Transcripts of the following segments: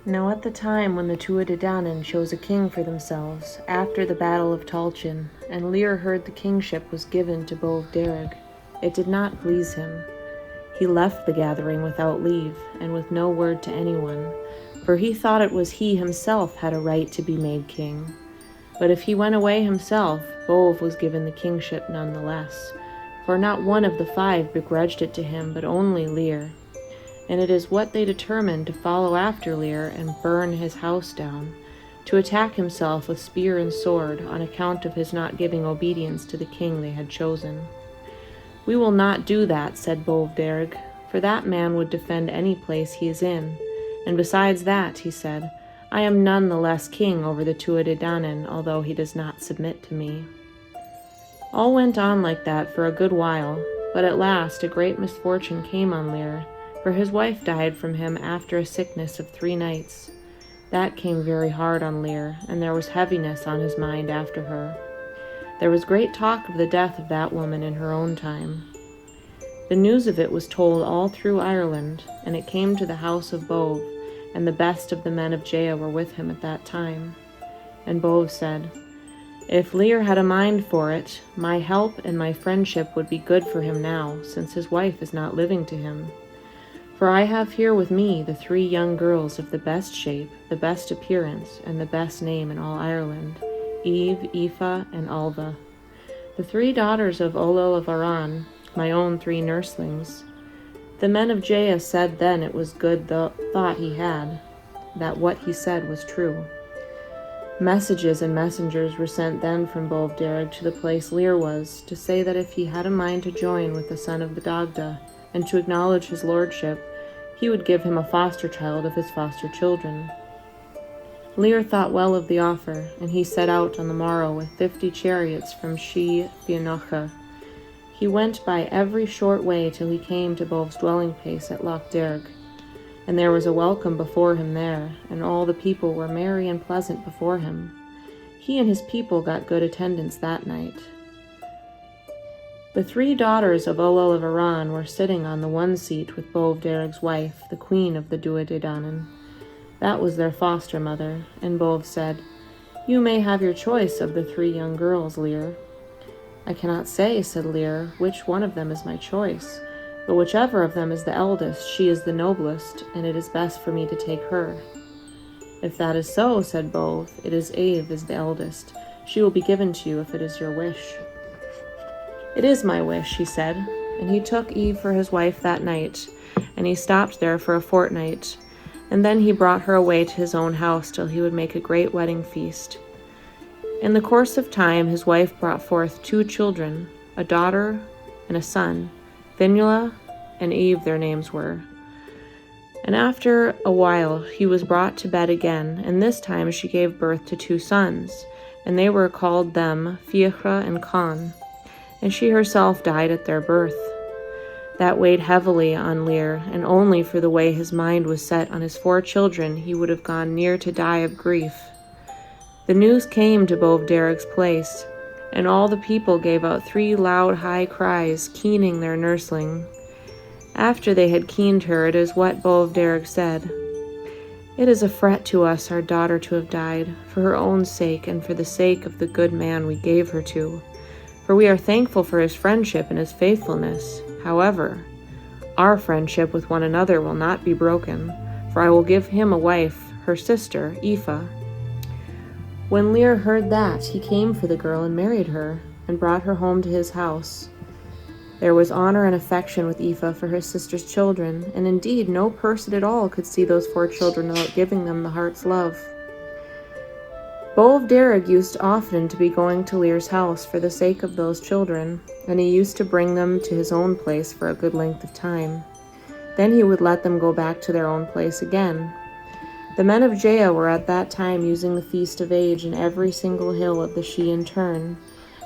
Now at the time when the Tuatha chose a king for themselves, after the battle of Talchin, and Lir heard the kingship was given to Bov Derg, it did not please him. He left the gathering without leave, and with no word to anyone, for he thought it was he himself had a right to be made king. But if he went away himself, Bov was given the kingship nonetheless, for not one of the 5 begrudged it to him, but only Lir. And it is what they determined to follow after Lir and burn his house down, to attack himself with spear and sword on account of his not giving obedience to the king they had chosen. "We will not do that," said Bolvderg, "for that man would defend any place he is in. And besides that," he said, "I am none the less king over the Tuatha, although he does not submit to me." All went on like that for a good while, but at last a great misfortune came on Lir, for his wife died from him after a sickness of 3 nights. That came very hard on Lir, and there was heaviness on his mind after her. There was great talk of the death of that woman in her own time. The news of it was told all through Ireland, and it came to the house of Bov, and the best of the men of Jaya were with him at that time. And Bov said, "If Lir had a mind for it, my help and my friendship would be good for him now, since his wife is not living to him. For I have here with me the 3 young girls of the best shape, the best appearance, and the best name in all Ireland, Eve, Aoife, and Alva, the 3 daughters of Olil of Aran, my own 3 nurslings." The men of Jaya said then it was good the thought he had, that what he said was true. Messages and messengers were sent then from Bolvderg to the place Lir was, to say that if he had a mind to join with the son of the Dagda, and to acknowledge his lordship, he would give him a foster child of his foster children. Lir thought well of the offer, and he set out on the morrow with 50 chariots from Shi Fiannacha. He went by every short way till he came to Bov's dwelling place at Loch Derg, and there was a welcome before him there, and all the people were merry and pleasant before him. He and his people got good attendance that night. The 3 daughters of Olil of Aran were sitting on the one seat with Bolvderg's wife, the queen of the Duatha. That was their foster mother, and Bov said, "You may have your choice of the 3 young girls, Lir." "I cannot say," said Lir, "which one of them is my choice, but whichever of them is the eldest, she is the noblest, and it is best for me to take her." "If that is so," said Bov, "it is Eve is the eldest. She will be given to you if it is your wish." "It is my wish," he said, and he took Eve for his wife that night, and he stopped there for a fortnight, and then he brought her away to his own house till he would make a great wedding feast. In the course of time his wife brought forth 2 children, a daughter and a son, Finula and Eve their names were. And after a while he was brought to bed again, and this time she gave birth to 2 sons, and they were called them Fiachra and Con, and she herself died at their birth. That weighed heavily on Lir, and only for the way his mind was set on his 4 children he would have gone near to die of grief. The news came to Bolvderg's place, and all the people gave out 3 loud high cries, keening their nursling. After they had keened her, it is what Bolvderg said, "It is a fret to us our daughter to have died, for her own sake and for the sake of the good man we gave her to. For we are thankful for his friendship and his faithfulness. However, our friendship with one another will not be broken, for I will give him a wife, her sister, Aoife." When Lir heard that, he came for the girl and married her, and brought her home to his house. There was honor and affection with Aoife for his sister's children, and indeed no person at all could see those 4 children without giving them the heart's love. Bolvderg used often to be going to Lir's house for the sake of those children, and he used to bring them to his own place for a good length of time. Then he would let them go back to their own place again. The men of Jaya were at that time using the Feast of Age in every single hill of the Shi in turn,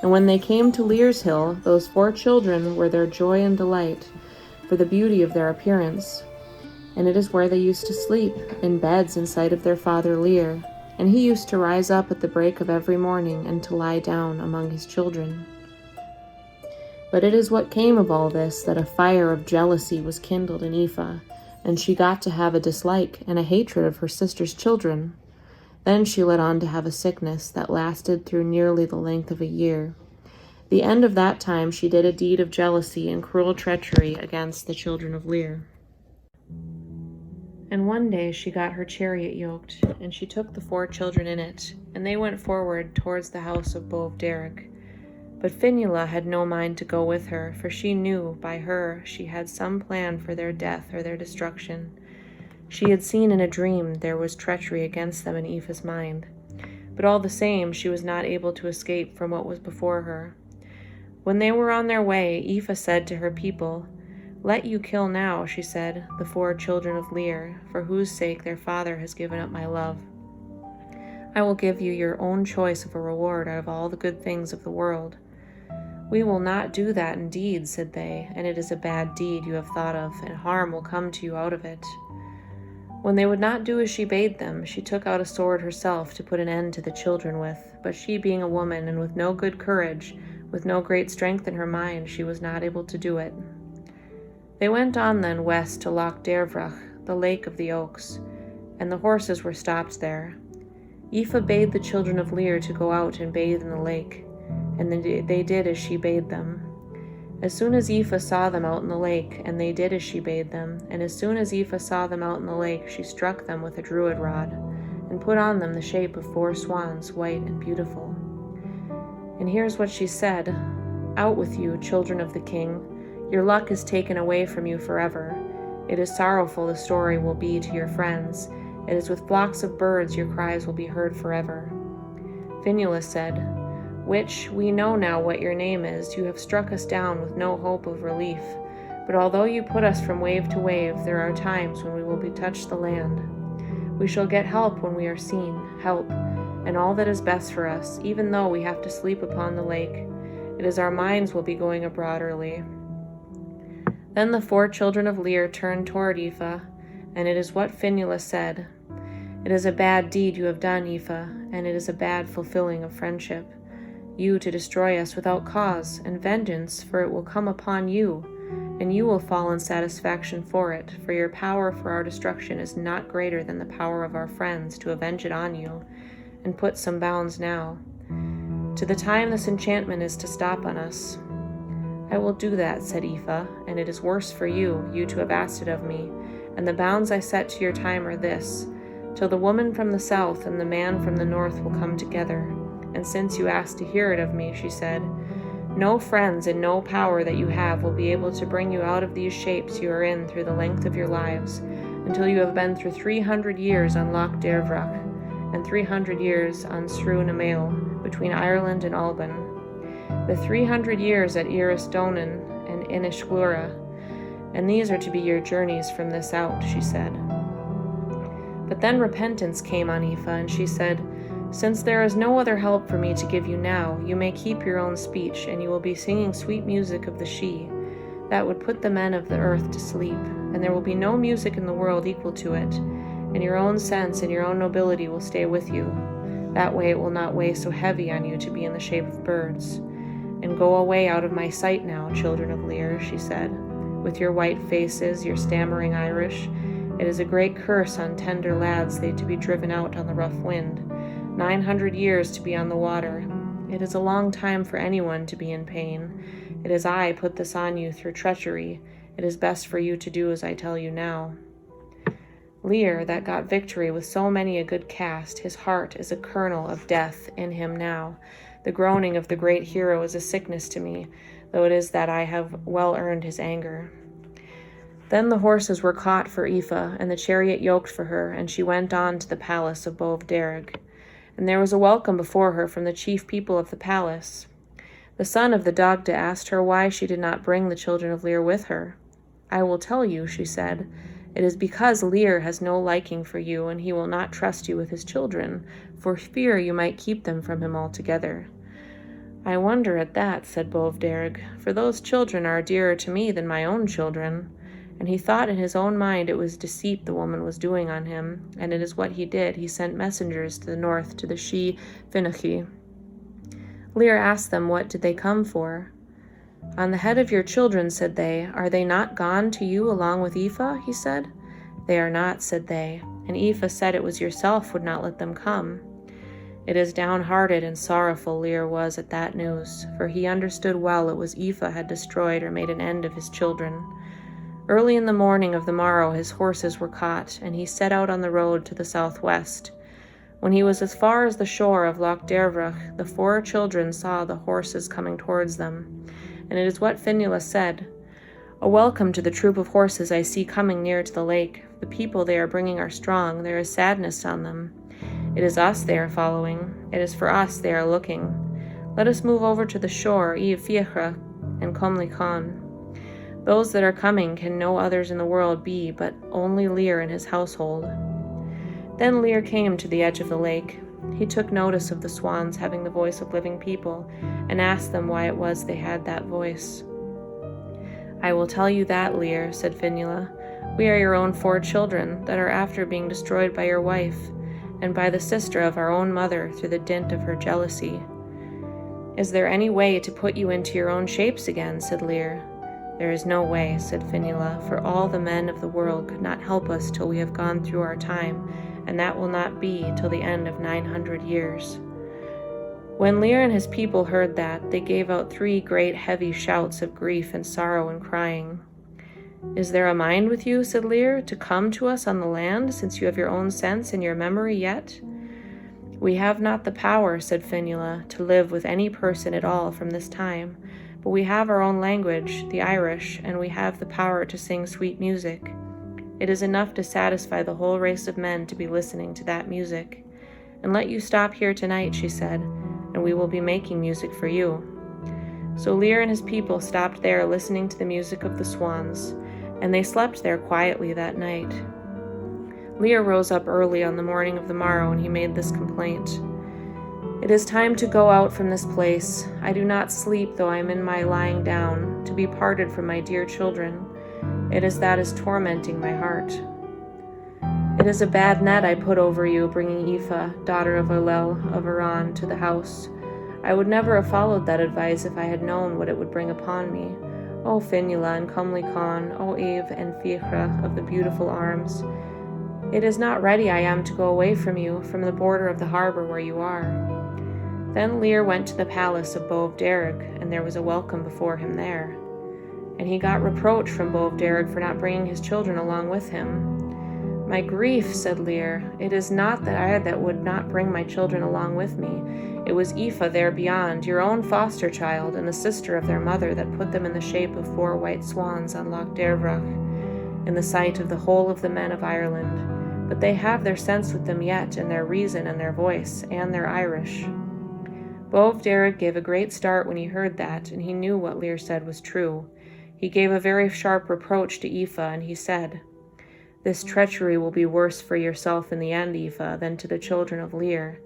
and when they came to Lir's hill, those 4 children were their joy and delight, for the beauty of their appearance. And it is where they used to sleep, in beds in sight of their father Lir, and he used to rise up at the break of every morning and to lie down among his children. But it is what came of all this that a fire of jealousy was kindled in Aoife, and she got to have a dislike and a hatred of her sister's children. Then she led on to have a sickness that lasted through nearly the length of a year. The end of that time she did a deed of jealousy and cruel treachery against the children of Lir. And one day she got her chariot yoked, and she took the 4 children in it, and they went forward towards the house of Bov Derg. But Fionnuala had no mind to go with her, for she knew by her she had some plan for their death or their destruction. She had seen in a dream there was treachery against them in Aoife's mind. But all the same, she was not able to escape from what was before her. When they were on their way, Aoife said to her people, "Let you kill now," she said, "the 4 children of Lir, for whose sake their father has given up my love. I will give you your own choice of a reward out of all the good things of the world." "We will not do that indeed," said they, "and it is a bad deed you have thought of, and harm will come to you out of it." When they would not do as she bade them, she took out a sword herself to put an end to the children with, but she being a woman and with no good courage, with no great strength in her mind, she was not able to do it. They went on then west to Loch Dervrach, the lake of the oaks, and the horses were stopped there. Aoife bade the children of Lir to go out and bathe in the lake, and they did as she bade them. As soon as Aoife saw them out in the lake, and they did as she bade them, and as soon as Aoife saw them out in the lake, she struck them with a druid rod, and put on them the shape of 4 swans, white and beautiful. And here's what she said: "Out with you, children of the king. Your luck is taken away from you forever. It is sorrowful the story will be to your friends. It is with flocks of birds your cries will be heard forever." Fionnuala said, "Witch, we know now what your name is. You have struck us down with no hope of relief. But although you put us from wave to wave, there are times when we will be touched the land. We shall get help when we are seen, help, and all that is best for us, even though we have to sleep upon the lake. It is our minds will be going abroad early." Then the 4 children of Lir turned toward Aoife, and it is what Fionnuala said: "It is a bad deed you have done, Aoife, and it is a bad fulfilling of friendship. You to destroy us without cause and vengeance, for it will come upon you, and you will fall in satisfaction for it, for your power for our destruction is not greater than the power of our friends to avenge it on you, and put some bounds now, to the time this enchantment is to stop on us." "I will do that," said Aoife, "and it is worse for you, you to have asked it of me, and the bounds I set to your time are this: till the woman from the south and the man from the north will come together. And since you asked to hear it of me," she said, "no friends and no power that you have will be able to bring you out of these shapes you are in through the length of your lives, until you have been through 300 years on Loch Dervrach, and 300 years on Sru na Mail, between Ireland and Alban, the 300 years at Donan and Inishglura, and these are to be your journeys from this out," she said. But then repentance came on Aoife, and she said, "Since there is no other help for me to give you now, you may keep your own speech, and you will be singing sweet music of the Sidhe, that would put the men of the earth to sleep, and there will be no music in the world equal to it, and your own sense and your own nobility will stay with you. That way it will not weigh so heavy on you to be in the shape of birds. And go away out of my sight now, children of Lir," she said, "with your white faces, your stammering Irish. It is a great curse on tender lads they to be driven out on the rough wind, 900 years to be on the water. It is a long time for anyone to be in pain. It is I put this on you through treachery. It is best for you to do as I tell you now. Lir, that got victory with so many a good cast, his heart is a kernel of death in him now. The groaning of the great hero is a sickness to me, though it is that I have well earned his anger." Then the horses were caught for Aoife, and the chariot yoked for her, and she went on to the palace of Bov Derg. And there was a welcome before her from the chief people of the palace. The son of the Dagda asked her why she did not bring the children of Lir with her. "I will tell you," she said. "It is because Lir has no liking for you, and he will not trust you with his children, for fear you might keep them from him altogether." "I wonder at that," said Bov Derg, "for those children are dearer to me than my own children." And he thought in his own mind it was deceit the woman was doing on him, and it is what he did. He sent messengers to the north to the Sidhe Finnechi. Lir asked them what did they come for. "On the head of your children," said they. "Are they not gone to you along with Aoife?" he said. "They are not," said they, "and Aoife said it was yourself would not let them come." It is downhearted and sorrowful Lir was at that news, for he understood well it was Aoife had destroyed or made an end of his children. Early in the morning of the morrow his horses were caught, and he set out on the road to the southwest. When he was as far as the shore of Loch Dervrach, the 4 children saw the horses coming towards them, and it is what Fionnuala said: "A welcome to the troop of horses I see coming near to the lake. The people they are bringing are strong, there is sadness on them. It is us they are following, it is for us they are looking. Let us move over to the shore, Fiachra and Comley Con. Those that are coming can no others in the world be, but only Lir and his household." Then Lir came to the edge of the lake. He took notice of the swans having the voice of living people, and asked them why it was they had that voice. "I will tell you that, Lir," said Fionnuala. "We are your own 4 children, that are after being destroyed by your wife, and by the sister of our own mother through the dint of her jealousy." "Is there any way to put you into your own shapes again?" said Lir. "There is no way," said Fionnuala, "for all the men of the world could not help us till we have gone through our time, and that will not be till the end of 900 years. When Lir and his people heard that, they gave out 3 great heavy shouts of grief and sorrow and crying. "Is there a mind with you," said Lir, "to come to us on the land, since you have your own sense and your memory yet?" "We have not the power," said Fionnuala, "to live with any person at all from this time, but we have our own language, the Irish, and we have the power to sing sweet music. It is enough to satisfy the whole race of men to be listening to that music. And let you stop here tonight," she said, "and we will be making music for you." So Lir and his people stopped there listening to the music of the swans, and they slept there quietly that night. Lir rose up early on the morning of the morrow, and he made this complaint: "It is time to go out from this place. I do not sleep, though I am in my lying down, to be parted from my dear children. It is that is tormenting my heart. It is a bad net I put over you, bringing Aoife, daughter of Olel of Iran, to the house. I would never have followed that advice if I had known what it would bring upon me. O Fionnuala and Comley Con, O Eve and Fiachra of the beautiful arms, it is not ready I am to go away from you, from the border of the harbour where you are." Then Lir went to the palace of Bove Derg, and there was a welcome before him there. And he got reproach from Bove Derg for not bringing his children along with him. "My grief," said Lir, "it is not that I that would not bring my children along with me. It was Aoife there beyond, your own foster child, and the sister of their mother, that put them in the shape of 4 white swans on Loch Dervrach, in the sight of the whole of the men of Ireland. But they have their sense with them yet, and their reason, and their voice, and their Irish." Bove Derg gave a great start when he heard that, and he knew what Lir said was true. He gave a very sharp reproach to Aoife, and he said, "This treachery will be worse for yourself in the end, Aoife, than to the children of Lir.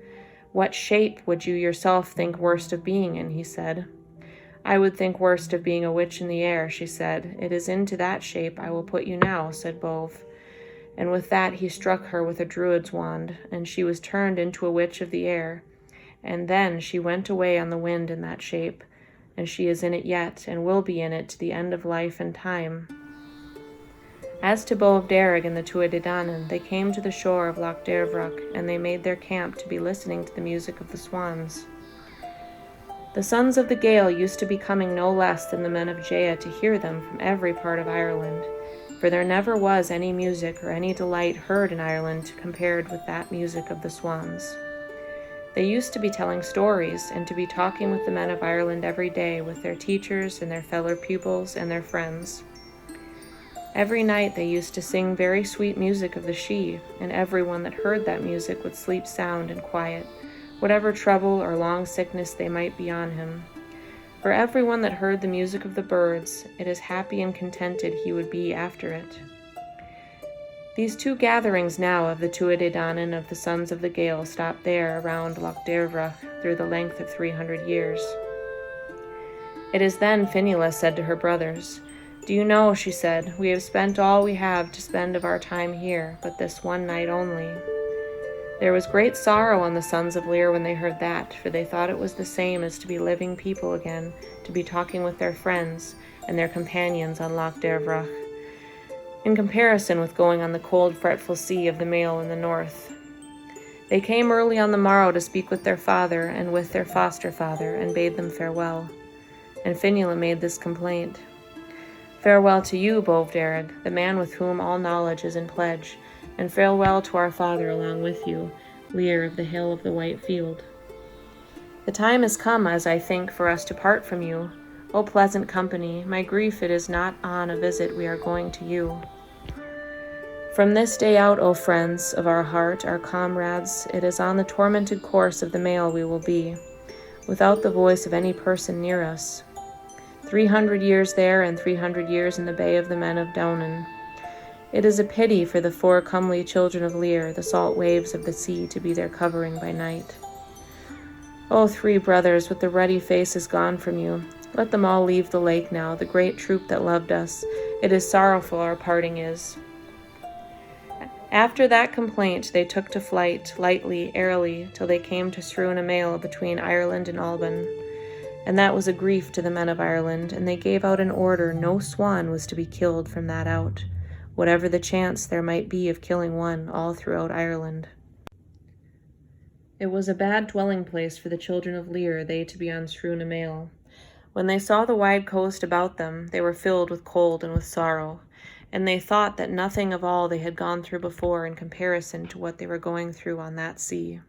What shape would you yourself think worst of being in?" he said. "I would think worst of being a witch in the air," she said. "It is into that shape I will put you now," said Bove. And with that he struck her with a druid's wand, and she was turned into a witch of the air. And then she went away on the wind in that shape, and she is in it yet, and will be in it to the end of life and time. As to Bove Derg and the Tuatha Dé Danann, they came to the shore of Loch Dervrach, and they made their camp to be listening to the music of the swans. The sons of the Gael used to be coming no less than the men of Jaya to hear them from every part of Ireland, for there never was any music or any delight heard in Ireland compared with that music of the swans. They used to be telling stories, and to be talking with the men of Ireland every day, with their teachers and their fellow pupils and their friends. Every night they used to sing very sweet music of the Sidhe, and everyone that heard that music would sleep sound and quiet, whatever trouble or long sickness they might be on him. For everyone that heard the music of the birds, it is happy and contented he would be after it. These 2 gatherings now of the Tuatha Dé Danann of the sons of the Gael stopped there around Loch Dervrach through the length of 300 years. It is then Fionnuala said to her brothers, "Do you know," she said, "we have spent all we have to spend of our time here, but this one night only." There was great sorrow on the sons of Lir when they heard that, for they thought it was the same as to be living people again, to be talking with their friends and their companions on Loch Dervrach. in comparison with going on the cold, fretful sea of the mail in the north. They came early on the morrow to speak with their father and with their foster father, and bade them farewell. And Fionnuala made this complaint: "Farewell to you, Bove-Derg, the man with whom all knowledge is in pledge, and farewell to our father along with you, Lir of the hill of the white field. The time is come, as I think, for us to part from you. O pleasant company, my grief it is not on a visit we are going to you. From this day out, O friends of our heart, our comrades, it is on the tormented course of the mail we will be, without the voice of any person near us. 300 years there and 300 years in the bay of the men of Donan. It is a pity for the four comely children of Lir, the salt waves of the sea, to be their covering by night. O three brothers, with the ruddy faces gone from you, let them all leave the lake now, the great troop that loved us. It is sorrowful our parting is." After that complaint they took to flight, lightly, airily, till they came to Sruan-a-Mail between Ireland and Alban. And that was a grief to the men of Ireland, and they gave out an order no swan was to be killed from that out, whatever the chance there might be of killing one all throughout Ireland. It was a bad dwelling place for the children of Lir, they to be on Sruan-a-Mail. When they saw the wide coast about them, they were filled with cold and with sorrow, and they thought that nothing of all they had gone through before in comparison to what they were going through on that sea.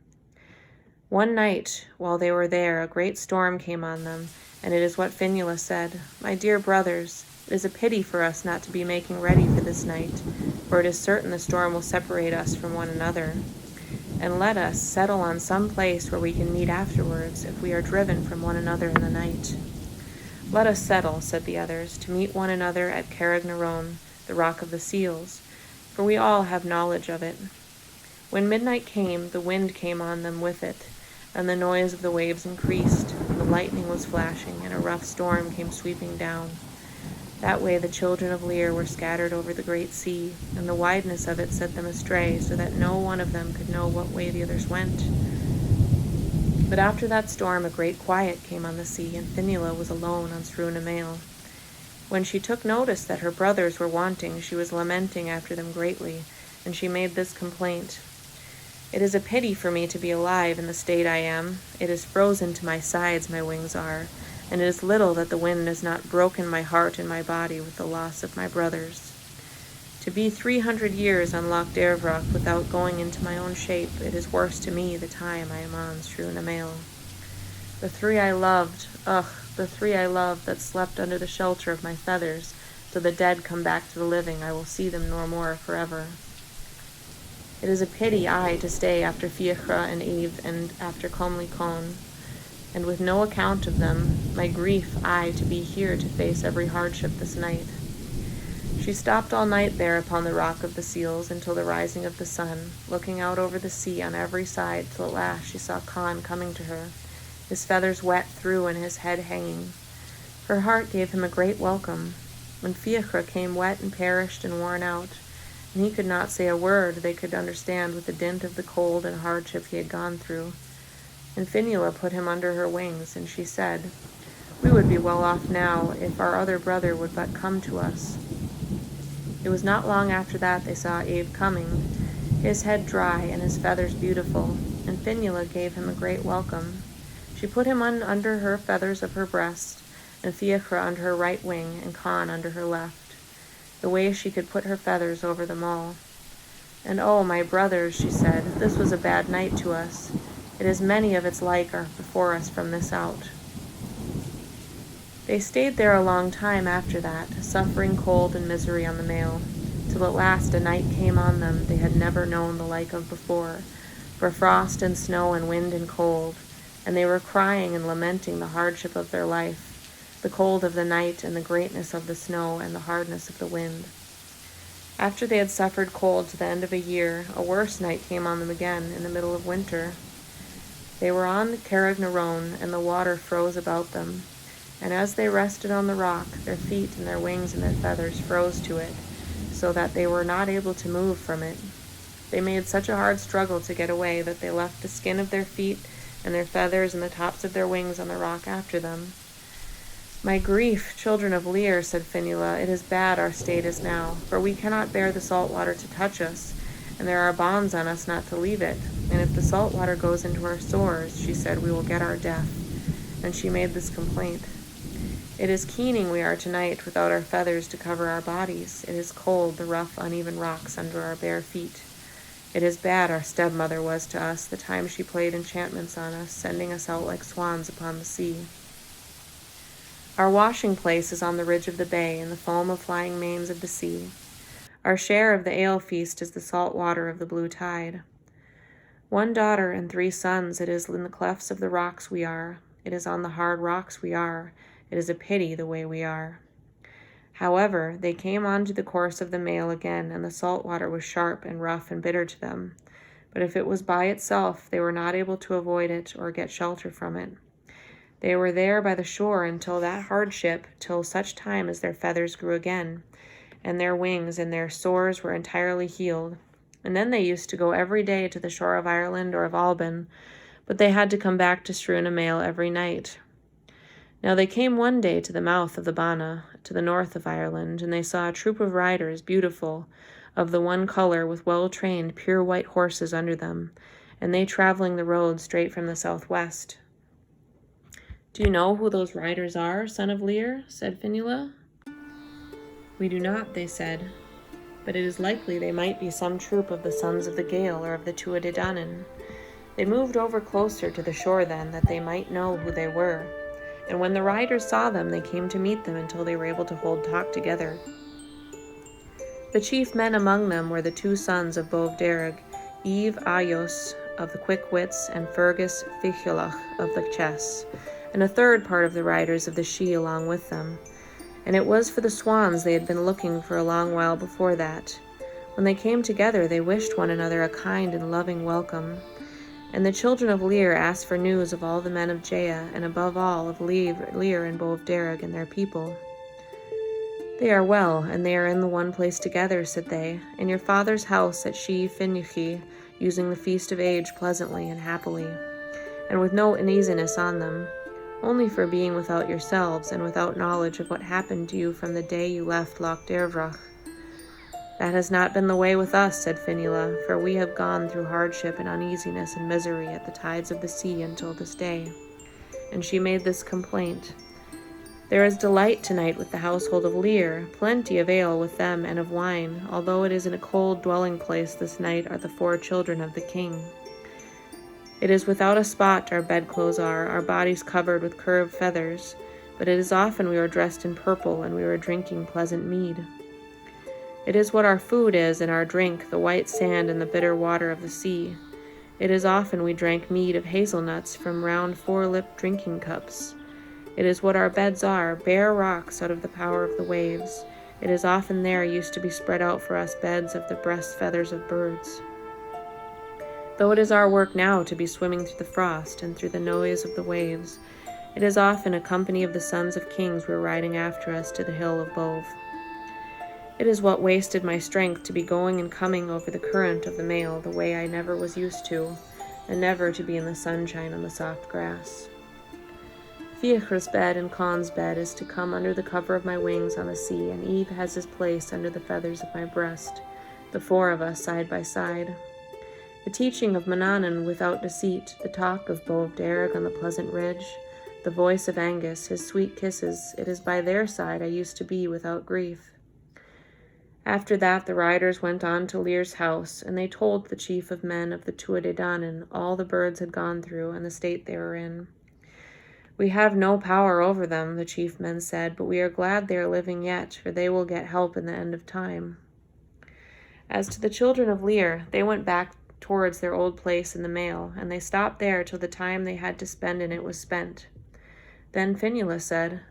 One night, while they were there, a great storm came on them, and it is what Fionnuala said: "My dear brothers, it is a pity for us not to be making ready for this night, for it is certain the storm will separate us from one another. And let us settle on some place where we can meet afterwards, if we are driven from one another in the night." "Let us settle," said the others, "to meet one another at Carrick-na-Roan, the rock of the seals, for we all have knowledge of it." When midnight came, the wind came on them with it, and the noise of the waves increased, and the lightning was flashing, and a rough storm came sweeping down. That way the children of Lir were scattered over the great sea, and the wideness of it set them astray, so that no one of them could know what way the others went. But after that storm a great quiet came on the sea, and Fionnuala was alone on Sruan-a-Mail. When she took notice that her brothers were wanting, she was lamenting after them greatly, and she made this complaint: "It is a pity for me to be alive in the state I am. It is frozen to my sides, my wings are, and it is little that the wind has not broken my heart and my body with the loss of my brothers. To be 300 years on Loch Dervrach without going into my own shape, it is worse to me the time I am on Sruan-a-Mail. The three I loved, the three I loved that slept under the shelter of my feathers, till the dead come back to the living, I will see them no more forever. It is a pity I to stay after Fiachra and Eve and after Comely Con, and with no account of them, my grief I to be here to face every hardship this night." She stopped all night there upon the rock of the seals until the rising of the sun, looking out over the sea on every side, till at last she saw Con coming to her, his feathers wet through and his head hanging. Her heart gave him a great welcome. When Fiachra came wet and perished and worn out, and he could not say a word they could understand with the dint of the cold and hardship he had gone through. And Fionnuala put him under her wings, and she said, "We would be well off now, if our other brother would but come to us." It was not long after that they saw Abe coming, his head dry and his feathers beautiful, and Fionnuala gave him a great welcome. She put him under her feathers of her breast, and Fiachra under her right wing, and Con under her left, the way she could put her feathers over them all. "And oh, my brothers," she said, "this was a bad night to us. It is many of its like are before us from this out." They stayed there a long time after that, suffering cold and misery on the mail, till at last a night came on them they had never known the like of before, for frost and snow and wind and cold, and they were crying and lamenting the hardship of their life, the cold of the night and the greatness of the snow and the hardness of the wind. After they had suffered cold to the end of a year, a worse night came on them again in the middle of winter. They were on Carrick-na-Roan, and the water froze about them, and as they rested on the rock, their feet and their wings and their feathers froze to it, so that they were not able to move from it. They made such a hard struggle to get away that they left the skin of their feet and their feathers and the tops of their wings on the rock after them. My grief, children of Lir, said Finula, it is bad our state is now, for we cannot bear the salt water to touch us, and there are bonds on us not to leave it. And if the salt water goes into our sores, she said, we will get our death. And she made this complaint. It is keening we are tonight, without our feathers to cover our bodies. It is cold, the rough, uneven rocks under our bare feet. It is bad our stepmother was to us, the time she played enchantments on us, sending us out like swans upon the sea. Our washing place is on the ridge of the bay, in the foam of flying manes of the sea. Our share of the ale feast is the salt water of the blue tide. 1 daughter and 3 sons, it is in the clefts of the rocks we are. It is on the hard rocks we are. It is a pity the way we are. However, they came on to the course of the mail again, and the salt water was sharp and rough and bitter to them. But if it was by itself, they were not able to avoid it or get shelter from it. They were there by the shore until that hardship, till such time as their feathers grew again, and their wings and their sores were entirely healed. And then they used to go every day to the shore of Ireland or of Alban, but they had to come back to Struna Mail every night. Now they came one day to the mouth of the Banna, to the north of Ireland, and they saw a troop of riders, beautiful, of the one color, with well-trained, pure white horses under them, and they traveling the road straight from the southwest. Do you know who those riders are, son of Lir? Said Finula. We do not, they said, but it is likely they might be some troop of the sons of the Gael or of the Tuatha Dé Danann. They moved over closer to the shore then, that they might know who they were. And when the riders saw them, they came to meet them until they were able to hold talk together. The chief men among them were the 2 sons of Bov Derg, Eve Ayos of the quick wits, and Fergus Fichulach of the chess, and a third part of the riders of the Sidhe along with them. And it was for the swans they had been looking for a long while before that. When they came together, they wished one another a kind and loving welcome. And the children of Lir asked for news of all the men of Jaya, and above all of Lir and Bov Derg and their people. They are well, and they are in the one place together, said they, in your father's house at Shi Finnuchi, using the feast of age pleasantly and happily, and with no uneasiness on them, only for being without yourselves, and without knowledge of what happened to you from the day you left Loch Dervrach. That has not been the way with us, said Finula, for we have gone through hardship and uneasiness and misery at the tides of the sea until this day. And she made this complaint. There is delight tonight with the household of Lir, plenty of ale with them and of wine, although it is in a cold dwelling place this night are the 4 children of the king. It is without a spot our bedclothes are, our bodies covered with curved feathers, but it is often we are dressed in purple, and we are drinking pleasant mead. It is what our food is, and our drink, the white sand and the bitter water of the sea. It is often we drank mead of hazelnuts from round 4-lipped drinking cups. It is what our beds are, bare rocks out of the power of the waves. It is often there used to be spread out for us beds of the breast feathers of birds. Though it is our work now to be swimming through the frost and through the noise of the waves, it is often a company of the sons of kings were riding after us to the hill of Bove. It is what wasted my strength to be going and coming over the current of the mail the way I never was used to, and never to be in the sunshine on the soft grass. Fiacre's bed and Con's bed is to come under the cover of my wings on the sea, and Eve has his place under the feathers of my breast, the 4 of us side by side. The teaching of Manannan without deceit, the talk of Bov Derg on the pleasant ridge, the voice of Angus, his sweet kisses, it is by their side I used to be without grief. After that the riders went on to Lir's house, and they told the chief of men of the Tuatha Dé Danann all the birds had gone through and the state they were in. We have no power over them, the chief men said, but we are glad they are living yet, for they will get help in the end of time. As to the children of Lir, they went back towards their old place in the mail, and they stopped there till the time they had to spend in it was spent. Then Finula said,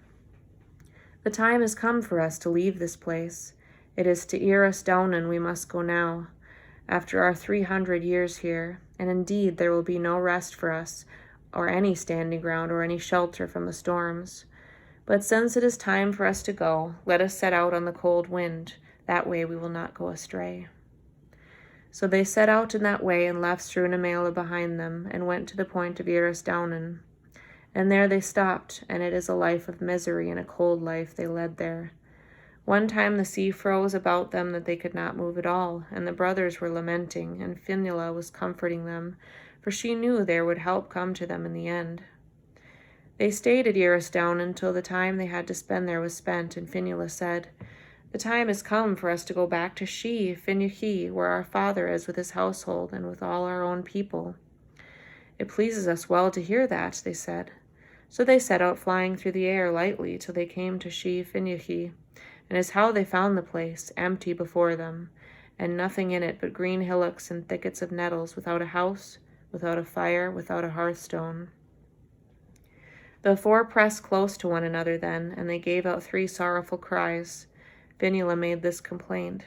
The time has come for us to leave this place. It is to Iras Downan we must go now, after our 300 years here, and indeed there will be no rest for us, or any standing ground, or any shelter from the storms. But since it is time for us to go, let us set out on the cold wind, that way we will not go astray. So they set out in that way and left Struna Mail behind them, and went to the point of Iras Downan. And there they stopped, and it is a life of misery and a cold life they led there. One time the sea froze about them that they could not move at all, and the brothers were lamenting, and Fionnuala was comforting them, for she knew there would help come to them in the end. They stayed at Eristown until the time they had to spend there was spent, and Fionnuala said, "The time has come for us to go back to Finuchy, where our father is with his household and with all our own people." "It pleases us well to hear that," they said. So they set out flying through the air lightly till they came to Finuchy, and as how they found the place, empty before them, and nothing in it but green hillocks and thickets of nettles, without a house, without a fire, without a hearthstone. The four pressed close to one another then, and they gave out 3 sorrowful cries. Fionnuala made this complaint: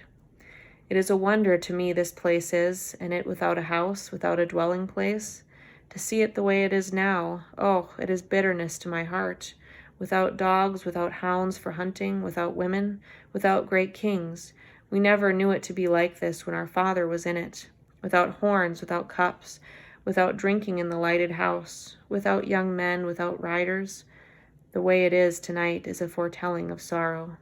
"It is a wonder to me this place is, and it without a house, without a dwelling place. To see it the way it is now, oh, it is bitterness to my heart. Without dogs, without hounds for hunting, without women, without great kings. We never knew it to be like this when our father was in it. Without horns, without cups, without drinking in the lighted house, without young men, without riders. The way it is tonight is a foretelling of sorrow.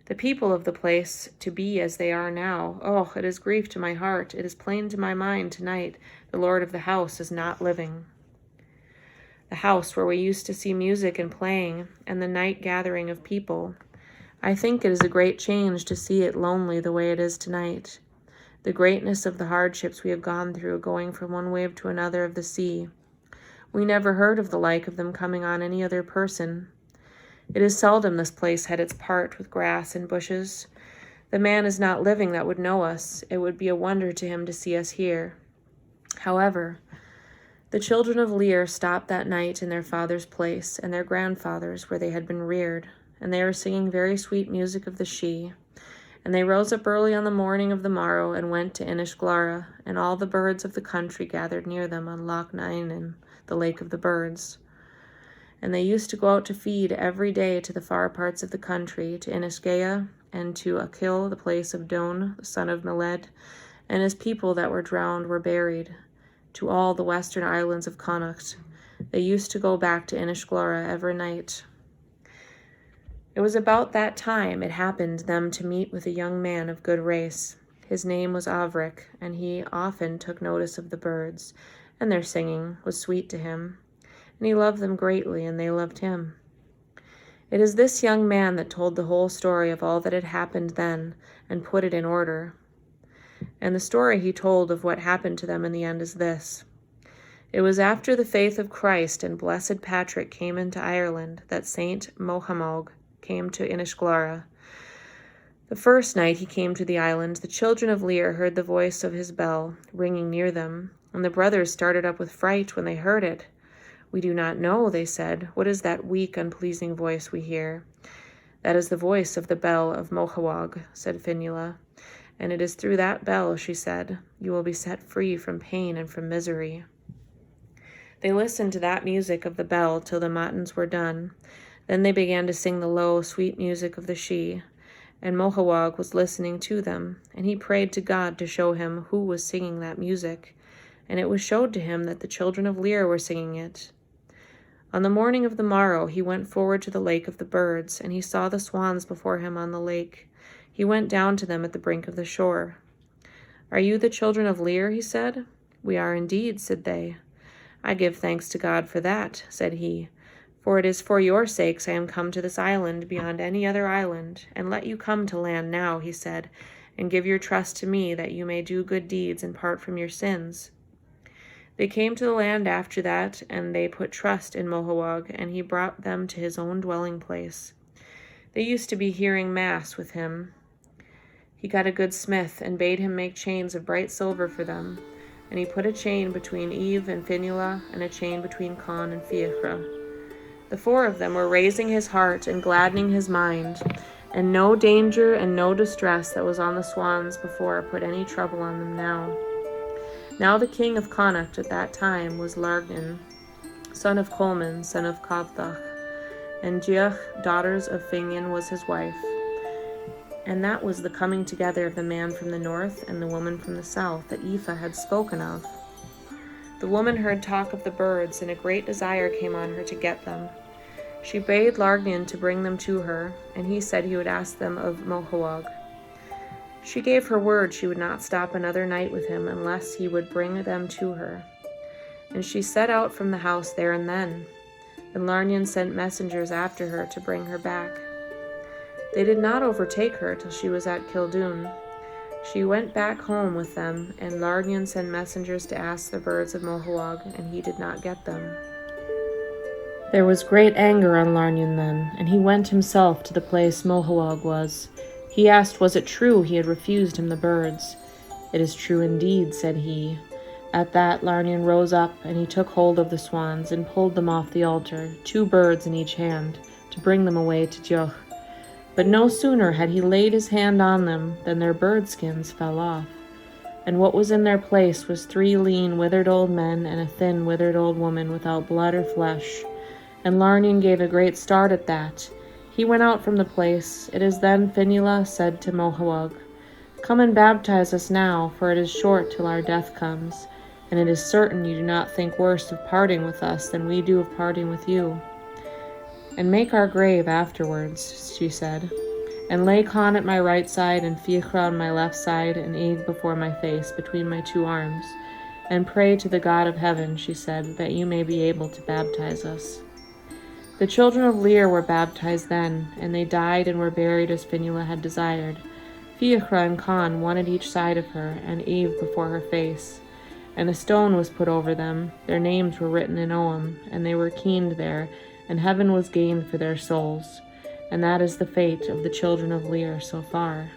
The people of the place to be as they are now, oh, it is grief to my heart. It is plain to my mind tonight the lord of the house is not living. The house where we used to see music and playing, and the night gathering of people. I think it is a great change to see it lonely the way it is tonight. The greatness of the hardships we have gone through, going from one wave to another of the sea. We never heard of the like of them coming on any other person. It is seldom this place had its part with grass and bushes. The man is not living that would know us. It would be a wonder to him to see us here. However, the children of Lir stopped that night in their father's place and their grandfather's where they had been reared, and they were singing very sweet music of the Sidhe. And they rose up early on the morning of the morrow and went to Inishglora, and all the birds of the country gathered near them on Loch Nine, the lake of the birds. And they used to go out to feed every day to the far parts of the country, to Inishgea, and to Achill, the place of Don, the son of Meled, and his people that were drowned were buried, to all the western islands of Connacht. They used to go back to Inishglora every night. It was about that time it happened them to meet with a young man of good race. His name was Avric, and he often took notice of the birds, and their singing was sweet to him. And he loved them greatly, and they loved him. It is this young man that told the whole story of all that had happened then, and put it in order. And the story he told of what happened to them in the end is this. It was after the faith of Christ and blessed Patrick came into Ireland that Saint Mohammed came to Inishglora. The first night he came to the island, the children of Lir heard the voice of his bell ringing near them, and the brothers started up with fright when they heard it. "We do not know," they said. "What is that weak, unpleasing voice we hear?" "That is the voice of the bell of Mohammed," said Fionnuala. "And it is through that bell," she said, "you will be set free from pain and from misery." They listened to that music of the bell till the matins were done. Then they began to sing the low, sweet music of the Sidhe, and Mohammed was listening to them, and he prayed to God to show him who was singing that music, and it was showed to him that the children of Lir were singing it. On the morning of the morrow he went forward to the lake of the birds, and he saw the swans before him on the lake. He went down to them at the brink of the shore. "Are you the children of Lir?" he said. "We are indeed," said they. "I give thanks to God for that," said he. "For it is for your sakes I am come to this island beyond any other island, and let you come to land now," he said, "and give your trust to me that you may do good deeds and part from your sins." They came to the land after that, and they put trust in Mohammed, and he brought them to his own dwelling place. They used to be hearing mass with him. He got a good smith and bade him make chains of bright silver for them, and he put a chain between Eve and Fionnuala and a chain between Con and Fiachra. The 4 of them were raising his heart and gladdening his mind, and no danger and no distress that was on the swans before put any trouble on them now. Now the king of Connacht at that time was Largnan, son of Colman, son of Codthach, and Diach, daughters of Finghan, was his wife. And that was the coming together of the man from the north and the woman from the south that Aoife had spoken of. The woman heard talk of the birds, and a great desire came on her to get them. She bade Largnan to bring them to her, and he said he would ask them of Mohawag. She gave her word she would not stop another night with him unless he would bring them to her. And she set out from the house there and then, and Largnan sent messengers after her to bring her back. They did not overtake her till she was at Kildoon. She went back home with them, and Largnan sent messengers to ask the birds of Mohawag, and he did not get them. There was great anger on Largnan then, and he went himself to the place Mohawag was. He asked was it true he had refused him the birds. It is true indeed, said he. At that Largnan rose up, and he took hold of the swans, and pulled them off the altar, 2 birds in each hand, to bring them away to Joch. But no sooner had he laid his hand on them than their bird skins fell off. And what was in their place was 3 lean, withered old men, and a thin, withered old woman without blood or flesh. And Largnan gave a great start at that. He went out from the place. It is then Finula said to Mohawag, Come and baptize us now, for it is short till our death comes, and it is certain you do not think worse of parting with us than we do of parting with you. And make our grave afterwards, she said, and lay Con at my right side, and Fiachra on my left side, and Eve before my face, between my 2 arms, and pray to the God of heaven, she said, that you may be able to baptize us. The children of Lir were baptized then, and they died and were buried as Finula had desired. Fiachra and Con, one at each side of her, and Eve before her face. And a stone was put over them, their names were written in Oam, and they were keened there, and heaven was gained for their souls. And that is the fate of the children of Lir so far.